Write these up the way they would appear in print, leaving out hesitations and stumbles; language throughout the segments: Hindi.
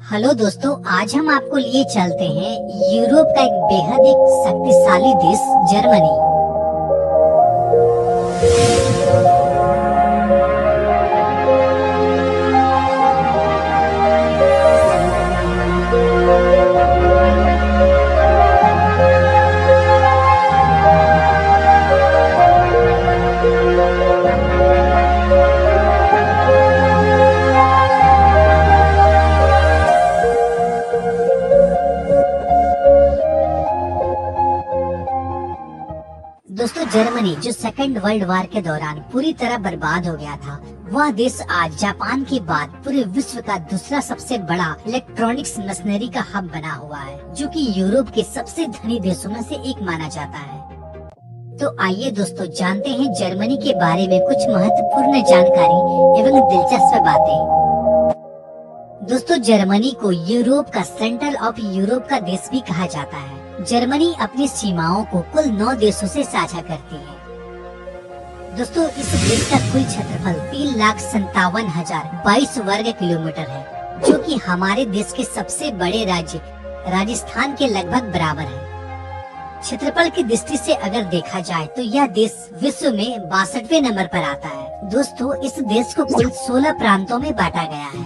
हेलो दोस्तों, आज हम आपको लिए चलते हैं यूरोप का एक बेहद एक शक्तिशाली देश जर्मनी। दोस्तों, जर्मनी जो सेकेंड वर्ल्ड वार के दौरान पूरी तरह बर्बाद हो गया था, वह देश आज जापान के बाद पूरे विश्व का दूसरा सबसे बड़ा इलेक्ट्रॉनिक्स मशीनरी का हब बना हुआ है, जो कि यूरोप के सबसे धनी देशों में से एक माना जाता है। तो आइए दोस्तों, जानते हैं जर्मनी के बारे में कुछ महत्वपूर्ण जानकारी एवं दिलचस्प बातें। दोस्तों, जर्मनी को यूरोप का सेंट्रल ऑफ यूरोप का देश भी कहा जाता है। जर्मनी अपनी सीमाओं को कुल 9 देशों से साझा करती है। दोस्तों, इस देश का कुल क्षेत्रफल 3,57,022 वर्ग किलोमीटर है, जो कि हमारे देश के सबसे बड़े राज्य राजस्थान के लगभग बराबर है। क्षेत्रफल की दृष्टि से अगर देखा जाए तो यह देश विश्व में 62वें नंबर पर आता है। दोस्तों, इस देश को कुल 16 प्रांतों में बांटा गया है।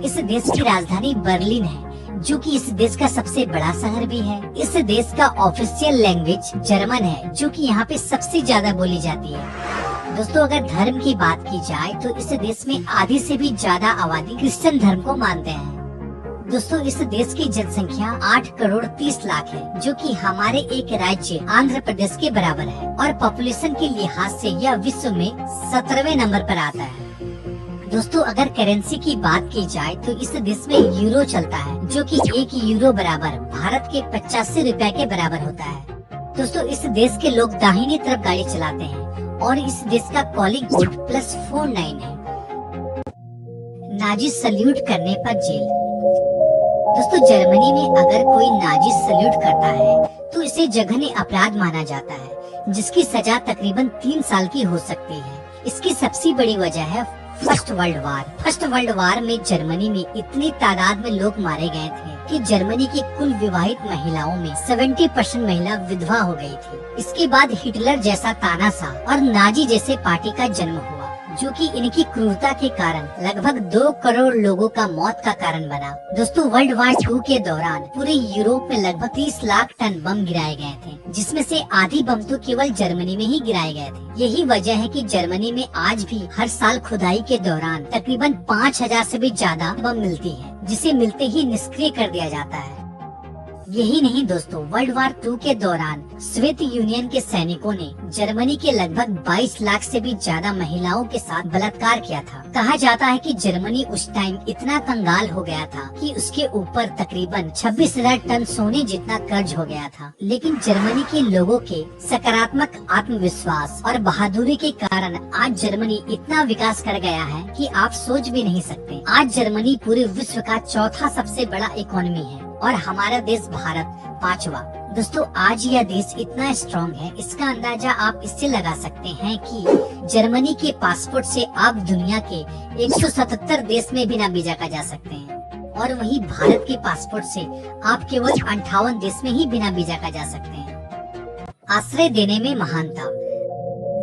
इस देश की राजधानी बर्लिन है, जो कि इस देश का सबसे बड़ा शहर भी है। इस देश का ऑफिशियल लैंग्वेज जर्मन है, जो कि यहाँ पे सबसे ज्यादा बोली जाती है। दोस्तों, अगर धर्म की बात की जाए तो इस देश में आधी से भी ज्यादा आबादी क्रिश्चियन धर्म को मानते हैं। दोस्तों, इस देश की जनसंख्या 8 करोड़ 30 लाख है, जो कि हमारे एक राज्य आंध्र प्रदेश के बराबर है, और पॉपुलेशन के लिहाज से यह विश्व में 17वें नंबर पर आता है। दोस्तों, अगर करेंसी की बात की जाए तो इस देश में यूरो चलता है, जो कि 1 यूरो बराबर भारत के 85 रुपए के बराबर होता है। दोस्तों, इस देश के लोग दाहिनी तरफ गाड़ी चलाते हैं और इस देश का कॉलिंग कोड +49 है। नाजी सल्यूट करने पर जेल। दोस्तों, जर्मनी में अगर कोई नाजी सल्यूट करता है तो इसे जघन्य अपराध माना जाता है, जिसकी सजा तकरीबन 3 साल की हो सकती है। इसकी सबसे बड़ी वजह है first world war. First world war में जर्मनी में इतनी तादाद में लोग मारे गए थे कि जर्मनी की कुल विवाहित महिलाओं में 70% महिला विधवा हो गई थी। इसके बाद हिटलर जैसा तानाशाह और नाजी जैसे पार्टी का जन्म हुआ, जो कि इनकी क्रूरता के कारण लगभग 2 करोड़ लोगों का मौत का कारण बना। दोस्तों, वर्ल्ड वार 2 के दौरान पूरे यूरोप में लगभग 30 लाख टन बम गिराए गए थे, जिसमें से आधी बम तो केवल जर्मनी में ही गिराए गए थे। यही वजह है कि जर्मनी में आज भी हर साल खुदाई के दौरान तकरीबन 5000 से भी ज्यादा बम मिलती है, जिसे मिलते ही निष्क्रिय कर दिया जाता है। यही नहीं दोस्तों, वर्ल्ड वार 2 के दौरान सोवियत यूनियन के सैनिकों ने जर्मनी के लगभग 22 लाख से भी ज्यादा महिलाओं के साथ बलात्कार किया था। कहा जाता है कि जर्मनी उस टाइम इतना कंगाल हो गया था कि उसके ऊपर तकरीबन 26,000 टन सोने जितना कर्ज हो गया था। लेकिन जर्मनी के लोगों के सकारात्मक आत्मविश्वास और बहादुरी के कारण आज जर्मनी इतना विकास कर गया है कि आप सोच भी नहीं सकते। आज जर्मनी पूरे विश्व का चौथा सबसे बड़ा इकोनॉमी है और हमारा देश भारत 5वां। दोस्तों, आज यह देश इतना स्ट्रॉन्ग है, इसका अंदाजा आप इससे लगा सकते हैं कि जर्मनी के पासपोर्ट से आप दुनिया के 177 देश में बिना वीजा का जा सकते हैं, और वहीं भारत के पासपोर्ट से आप केवल 58 देश में ही बिना वीजा का जा सकते हैं। आश्रय देने में महानता।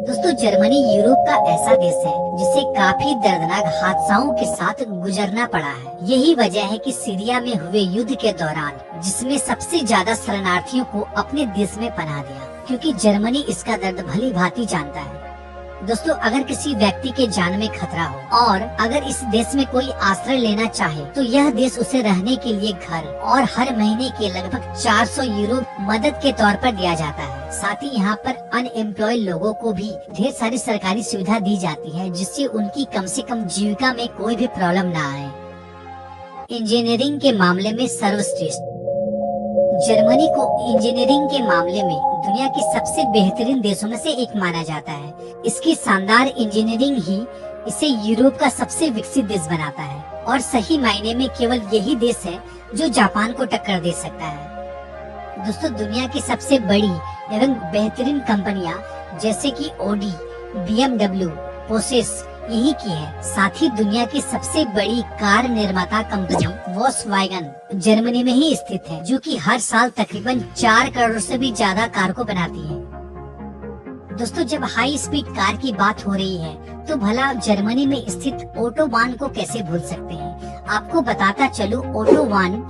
दोस्तों, जर्मनी यूरोप का ऐसा देश है जिसे काफी दर्दनाक हादसाओं के साथ गुजरना पड़ा है। यही वजह है कि सीरिया में हुए युद्ध के दौरान जिसमें सबसे ज्यादा शरणार्थियों को अपने देश में पनाह दिया, क्योंकि जर्मनी इसका दर्द भली भांति जानता है। दोस्तों, अगर किसी व्यक्ति के जान में खतरा हो और अगर इस देश में कोई आश्रय लेना चाहे तो यह देश उसे रहने के लिए घर और हर महीने के लगभग 400 यूरो मदद के तौर पर दिया जाता है। साथ ही यहाँ पर अनएम्प्लॉय लोगों को भी ढेर सारी सरकारी सुविधा दी जाती है, जिससे उनकी कम से कम जीविका में कोई भी प्रॉब्लम न आए। इंजीनियरिंग के मामले में सर्वश्रेष्ठ। जर्मनी को इंजीनियरिंग के मामले में दुनिया के सबसे बेहतरीन देशों में से एक माना जाता है। इसकी शानदार इंजीनियरिंग ही इसे यूरोप का सबसे विकसित देश बनाता है, और सही मायने में केवल यही देश है जो जापान को टक्कर दे सकता है। दोस्तों, दुनिया की सबसे बड़ी एवं बेहतरीन कंपनियां जैसे कि ऑडी, BMW, पोर्शे, यही की है। साथ ही दुनिया की सबसे बड़ी कार निर्माता कंपनी वोक्सवैगन जर्मनी में ही स्थित है, जो कि हर साल तकरीबन 4 करोड़ से भी ज्यादा कार को बनाती है। दोस्तों, जब हाई स्पीड कार की बात हो रही है तो भला जर्मनी में स्थित ऑटोबान को कैसे भूल सकते हैं। आपको बताता चलूं, ऑटोबान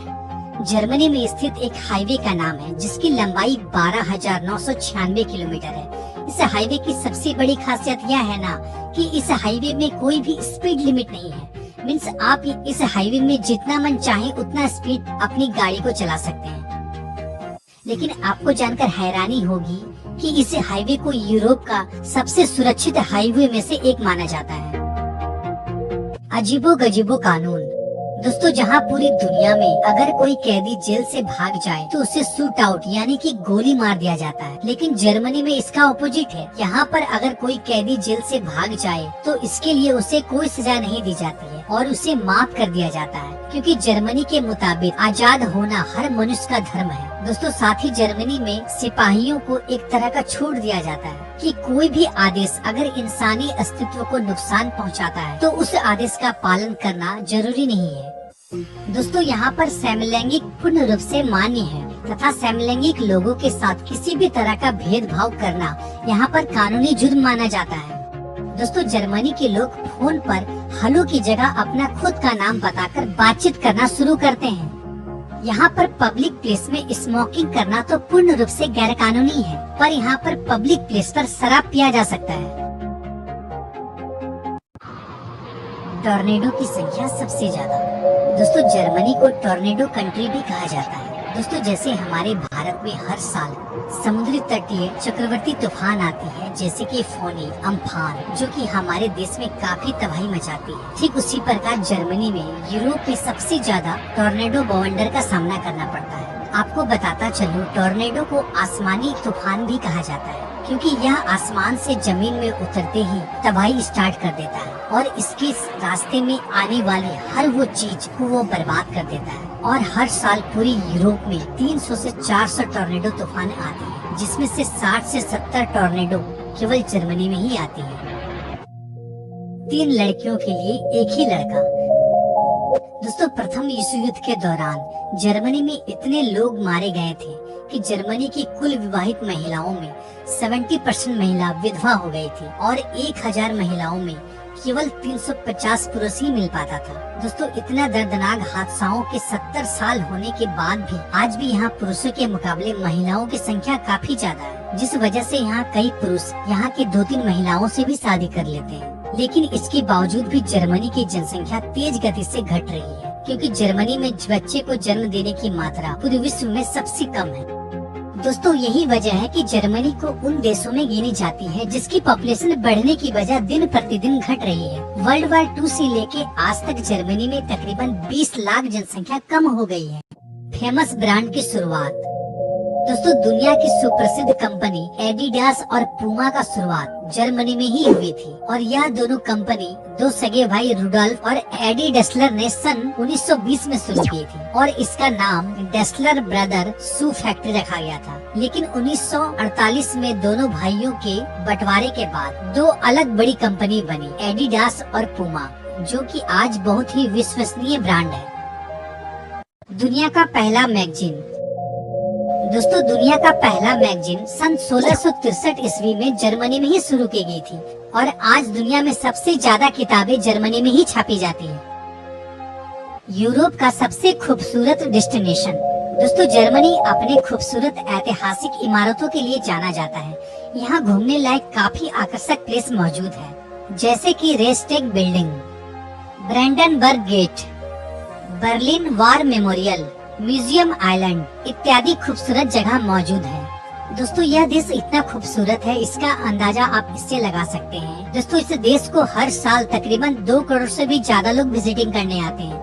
जर्मनी में स्थित एक हाईवे का नाम है, जिसकी लंबाई 12,996 किलोमीटर है। इस हाईवे की सबसे बड़ी खासियत यह है ना कि इस हाईवे में कोई भी स्पीड लिमिट नहीं है। मीन्स आप इस हाईवे में जितना मन चाहे उतना स्पीड अपनी गाड़ी को चला सकते हैं। लेकिन आपको जानकर हैरानी होगी कि इस हाईवे को यूरोप का सबसे सुरक्षित हाईवे में से एक माना जाता है। अजीबो गजीबो कानून। दोस्तों, जहां पूरी दुनिया में अगर कोई कैदी जेल से भाग जाए तो उसे शूट आउट यानी कि गोली मार दिया जाता है, लेकिन जर्मनी में इसका ऑपोजिट है। यहाँ पर अगर कोई कैदी जेल से भाग जाए तो इसके लिए उसे कोई सजा नहीं दी जाती है और उसे माफ कर दिया जाता है, क्योंकि जर्मनी के मुताबिक आजाद होना हर मनुष्य का धर्म है। दोस्तों, साथ ही जर्मनी में सिपाहियों को एक तरह का छूट दिया जाता है कि कोई भी आदेश अगर इंसानी अस्तित्व को नुकसान पहुंचाता है तो उस आदेश का पालन करना जरूरी नहीं है। दोस्तों, यहाँ पर समलैंगिक पूर्ण रूप से मान्य है तथा समलैंगिक लोगों के साथ किसी भी तरह का भेदभाव करना यहाँ पर कानूनी जुर्म माना जाता है। दोस्तों, जर्मनी के लोग फोन पर हेलो की जगह अपना खुद का नाम बताकर बातचीत करना शुरू करते हैं। यहाँ पर पब्लिक प्लेस में स्मोकिंग करना तो पूर्ण रूप से गैर कानूनी है, पर यहाँ पर पब्लिक प्लेस पर शराब पिया जा सकता है। टॉर्नेडो की संख्या सबसे ज्यादा। दोस्तों, जर्मनी को टॉर्नेडो कंट्री भी कहा जाता है। दोस्तों, जैसे हमारे भारत में हर साल समुद्री तटीय चक्रवर्ती तूफान आती है, जैसे कि फोनी, अम्फान, जो कि हमारे देश में काफी तबाही मचाती है, ठीक उसी प्रकार जर्मनी में यूरोप में सबसे ज्यादा टॉर्नेडो बवंडर का सामना करना पड़ता है। आपको बताता चलूं, टॉर्नेडो को आसमानी तूफान भी कहा जाता है, क्योंकि यह आसमान से जमीन में उतरते ही तबाही स्टार्ट कर देता है और इसके रास्ते में आने वाली हर वो चीज को वो बर्बाद कर देता है। और हर साल पूरी यूरोप में 300 से 400 टॉर्नेडो तूफान आते हैं, जिसमें से 60 से 70 टॉर्नेडो केवल जर्मनी में ही आती है। 3 लड़कियों के लिए एक ही लड़का। दोस्तों, प्रथम विश्व युद्ध के दौरान जर्मनी में इतने लोग मारे गए थे कि जर्मनी की कुल विवाहित महिलाओं में 70% महिला विधवा हो गई थी और 1000 महिलाओं में केवल 350 पुरुष ही मिल पाता था। दोस्तों, इतना दर्दनाक हादसाओं के 70 साल होने के बाद भी आज भी यहाँ पुरुषों के मुकाबले महिलाओं की संख्या काफी ज्यादा है, जिस वजह से यहाँ कई पुरुष यहाँ की 2-3 महिलाओं से भी शादी कर लेते हैं। लेकिन इसके बावजूद भी जर्मनी की जनसंख्या तेज गति से घट रही है, क्योंकि जर्मनी में बच्चे को जन्म देने की मात्रा पूरे विश्व में सबसे कम है। दोस्तों, यही वजह है कि जर्मनी को उन देशों में गिनी जाती है जिसकी पॉपुलेशन बढ़ने की वजह दिन प्रतिदिन घट रही है। वर्ल्ड वार 2 से लेके आज तक जर्मनी में तकरीबन 20 लाख जनसंख्या कम हो गई है। फेमस ब्रांड की शुरुआत। दोस्तों, दुनिया की सुप्रसिद्ध कंपनी एडिडास और पूमा का शुरुआत जर्मनी में ही हुई थी और यह दोनों कंपनी 2 सगे भाई रुडोल्फ और एडी डेस्लर ने सन 1920 में शुरू की थी और इसका नाम डेस्लर ब्रदर शू फैक्ट्री रखा गया था। लेकिन 1948 में दोनों भाइयों के बंटवारे के बाद 2 अलग बड़ी कंपनी बनी, एडिडास और पूमा, जो कि आज बहुत ही विश्वसनीय ब्रांड है। दुनिया का पहला मैगजीन। दोस्तों, दुनिया का पहला मैगजीन सन 1663 ईस्वी में जर्मनी में ही शुरू की गई थी और आज दुनिया में सबसे ज्यादा किताबें जर्मनी में ही छापी जाती हैं। यूरोप का सबसे खूबसूरत डेस्टिनेशन। दोस्तों, जर्मनी अपने खूबसूरत ऐतिहासिक इमारतों के लिए जाना जाता है। यहाँ घूमने लायक काफी आकर्षक प्लेस मौजूद है, जैसे कि Reichstag building, Brandenburg Gate, Berlin war memorial, museum island इत्यादि खूबसूरत जगह मौजूद है। दोस्तों, यह देश इतना खूबसूरत है, इसका अंदाजा आप इससे लगा सकते हैं। दोस्तों, इस देश को हर साल तकरीबन 2 करोड़ से भी ज्यादा लोग विजिटिंग करने आते हैं।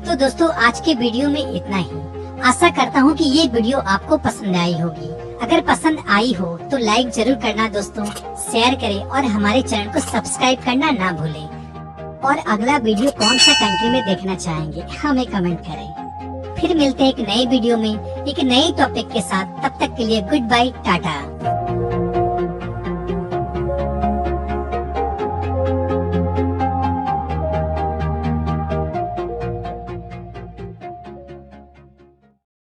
तो दोस्तों, आज के वीडियो में इतना ही। आशा करता हूँ कि ये वीडियो आपको पसंद आई होगी। अगर पसंद आई हो तो लाइक जरूर करना दोस्तों, शेयर करें और हमारे चैनल को सब्सक्राइब करना ना भूलें। और अगला वीडियो कौन सा कंट्री में देखना चाहेंगे हमें कमेंट करें। फिर मिलते हैं एक नए वीडियो में एक नए टॉपिक के साथ। तब तक के लिए गुड बाय, टाटा।